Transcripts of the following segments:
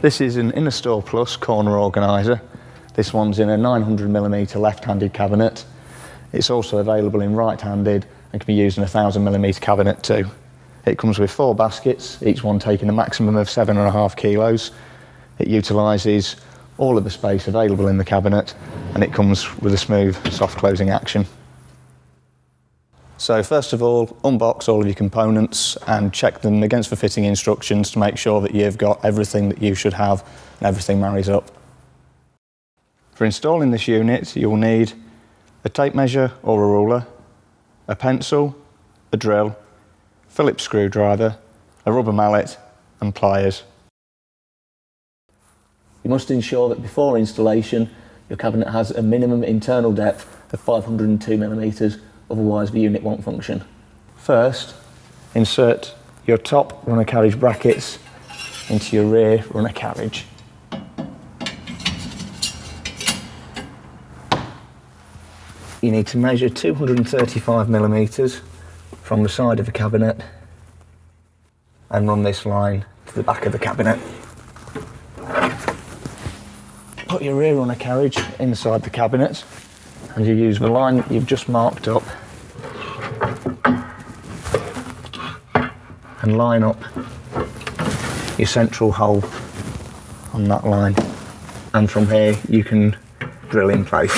This is an Innostor Plus Corner Organiser. This one's in a 900mm left-handed cabinet. It's also available in right-handed and can be used in a 1000mm cabinet too. It comes with 4 baskets, each one taking a maximum of 7.5 kilos. It utilises all of the space available in the cabinet, and it comes with a smooth, soft closing action. So first of all, unbox all of your components and check them against the fitting instructions to make sure that you've got everything that you should have and everything marries up. For installing this unit, you'll need a tape measure or a ruler, a pencil, a drill, Phillips screwdriver, a rubber mallet and pliers. You must ensure that before installation your cabinet has a minimum internal depth of 502mm, otherwise the unit won't function. First, insert your top runner carriage brackets into your rear runner carriage. You need to measure 235mm from the side of the cabinet and run this line to the back of the cabinet. Put your rear runner carriage inside the cabinet and you use the line that you've just marked up and line up your central hole on that line, and from here you can drill in place.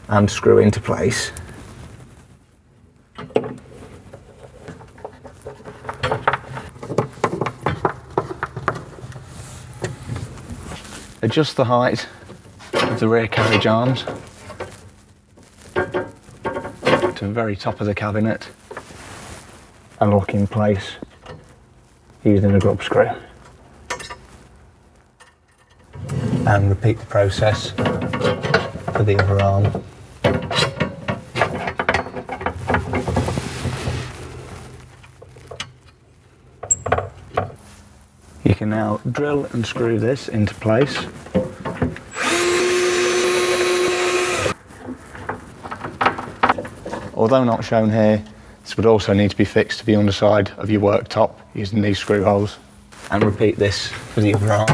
And screw into place. Adjust the height of the rear carriage arms to the very top of the cabinet and lock in place using a grub screw. And repeat the process for the other arm. You can now drill and screw this into place. Although not shown here, this would also need to be fixed to the underside of your worktop using these screw holes. And repeat this for the other arm.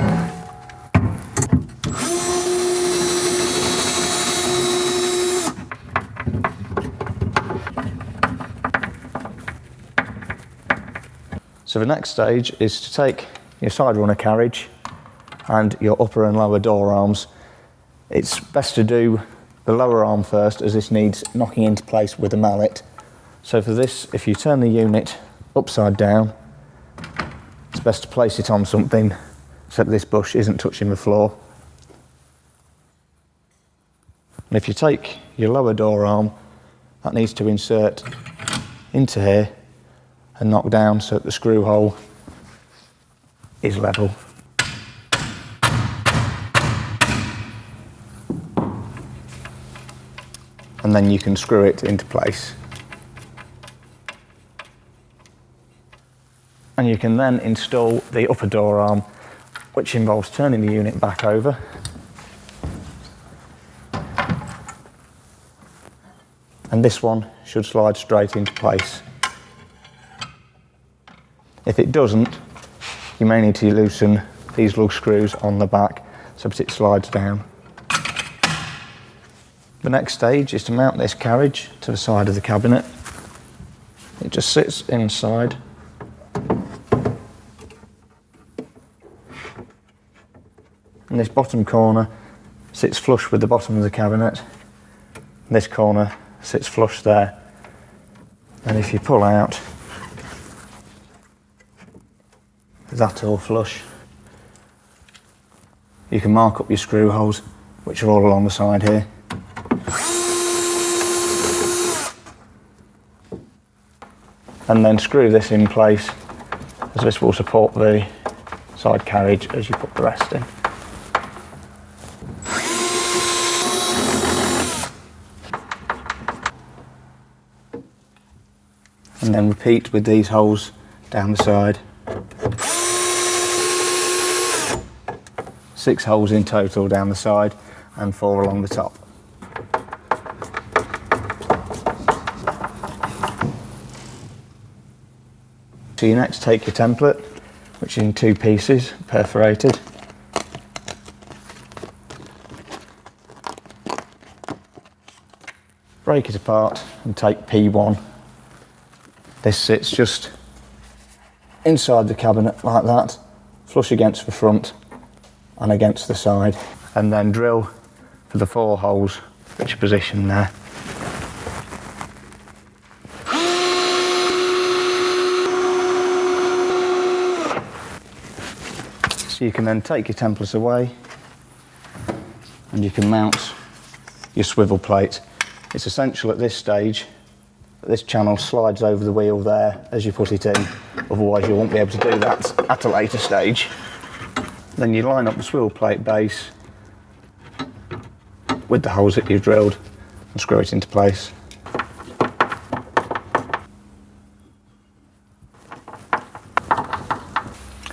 So the next stage is to take your side runner carriage and your upper and lower door arms. It's best to do the lower arm first, as this needs knocking into place with a mallet. So for this, if you turn the unit upside down, it's best to place it on something so that this bush isn't touching the floor. And if you take your lower door arm, that needs to insert into here and knock down so that the screw hole is level. And then you can screw it into place. And you can then install the upper door arm, which involves turning the unit back over. And this one should slide straight into place. If it doesn't, you may need to loosen these lug screws on the back so that it slides down. The next stage is to mount this carriage to the side of the cabinet. It just sits inside. And this bottom corner sits flush with the bottom of the cabinet. This corner sits flush there. And if you pull out, that all flush, you can mark up your screw holes, which are all along the side here. And then screw this in place, as this will support the side carriage as you put the rest in. And then repeat with these holes down the side. 6 holes in total down the side and 4 along the top. So you next take your template, which is in 2 pieces, perforated. Break it apart and take P1. This sits just inside the cabinet like that, flush against the front and against the side, and then drill for the 4 holes which are positioned there. So you can then take your templates away and you can mount your swivel plate. It's essential at this stage that this channel slides over the wheel there as you put it in, otherwise you won't be able to do that at a later stage. Then you line up the swivel plate base with the holes that you've drilled and screw it into place.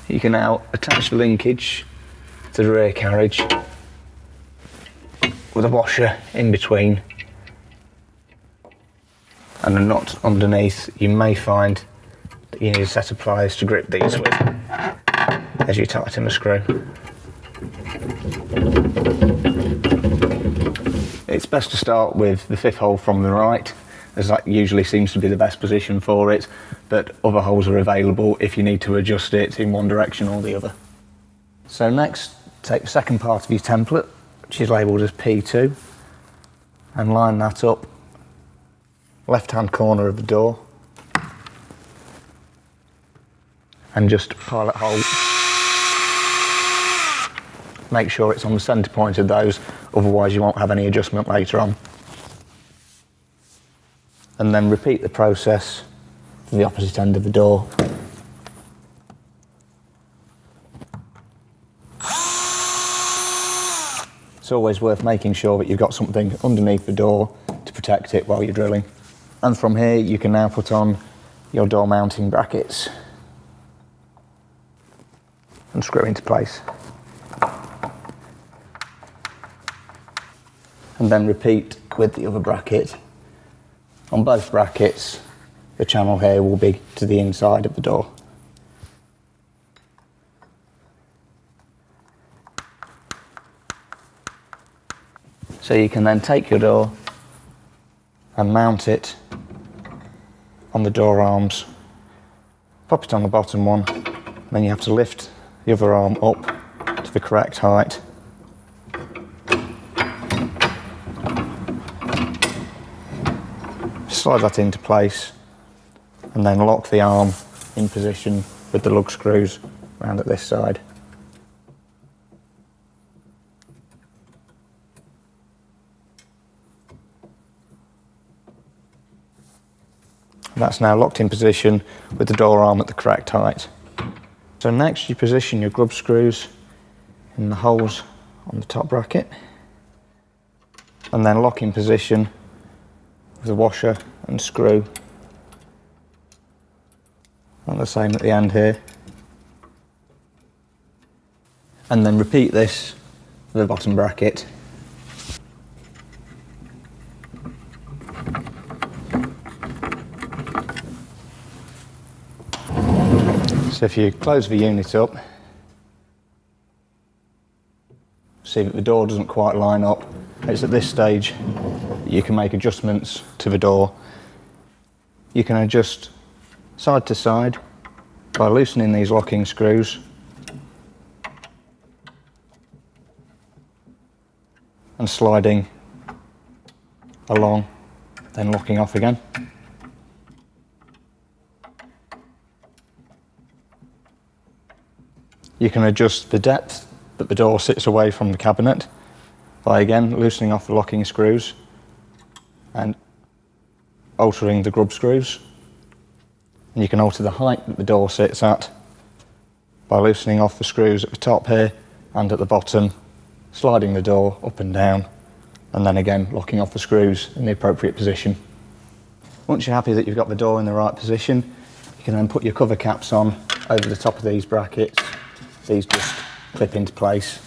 You can now attach the linkage to the rear carriage with a washer in between and a nut underneath. You may find that you need a set of pliers to grip these with as you tighten the screw. It's best to start with the 5th hole from the right, as that usually seems to be the best position for it, but other holes are available if you need to adjust it in one direction or the other. So next, take the second part of your template, which is labelled as P2, and line that up left-hand corner of the door, and just pilot hole. Make sure it's on the centre point of those, otherwise you won't have any adjustment later on. And then repeat the process for the opposite end of the door. It's always worth making sure that you've got something underneath the door to protect it while you're drilling. And from here you can now put on your door mounting brackets and screw into place. And then repeat with the other bracket. On both brackets, the channel here will be to the inside of the door. So you can then take your door and mount it on the door arms, pop it on the bottom one, then you have to lift the other arm up to the correct height. Slide that into place and then lock the arm in position with the lug screws around at this side. That's now locked in position with the door arm at the correct height. So next you position your grub screws in the holes on the top bracket and then lock in position with the washer and screw, and the same at the end here. And then repeat this for the bottom bracket. So if you close the unit up, see that the door doesn't quite line up, it's at this stage you can make adjustments to the door. You can adjust side to side by loosening these locking screws and sliding along, then locking off again. You can adjust the depth that the door sits away from the cabinet by again loosening off the locking screws and altering the grub screws. And you can alter the height that the door sits at by loosening off the screws at the top here and at the bottom, sliding the door up and down, and then again locking off the screws in the appropriate position. Once you're happy that you've got the door in the right position, you can then put your cover caps on over the top of these brackets. These just clip into place.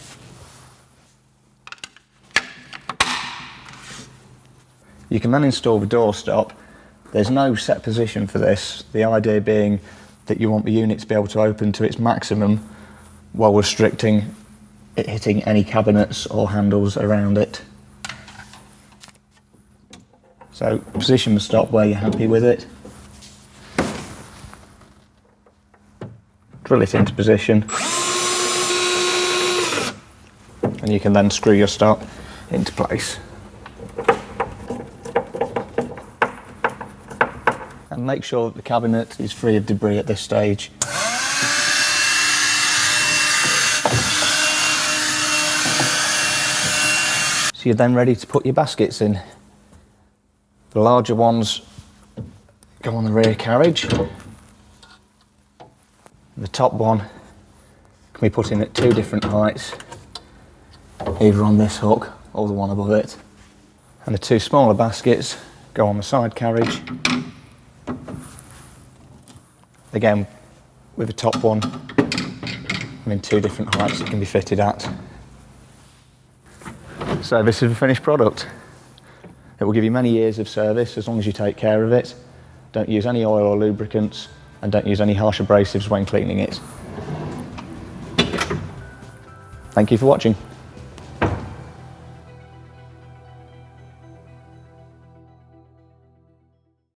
You can then install the door stop. There's no set position for this, the idea being that you want the unit to be able to open to its maximum while restricting it hitting any cabinets or handles around it. So position the stop where you're happy with it. Drill it into position. And you can then screw your stop into place. And make sure that the cabinet is free of debris at this stage. So you're then ready to put your baskets in. The larger ones go on the rear carriage. The top one can be put in at 2 different heights, either on this hook or the one above it. And the 2 smaller baskets go on the side carriage. Again, with the top one, and in 2 different heights it can be fitted at. So this is the finished product. It will give you many years of service as long as you take care of it. Don't use any oil or lubricants, and don't use any harsh abrasives when cleaning it. Thank you for watching.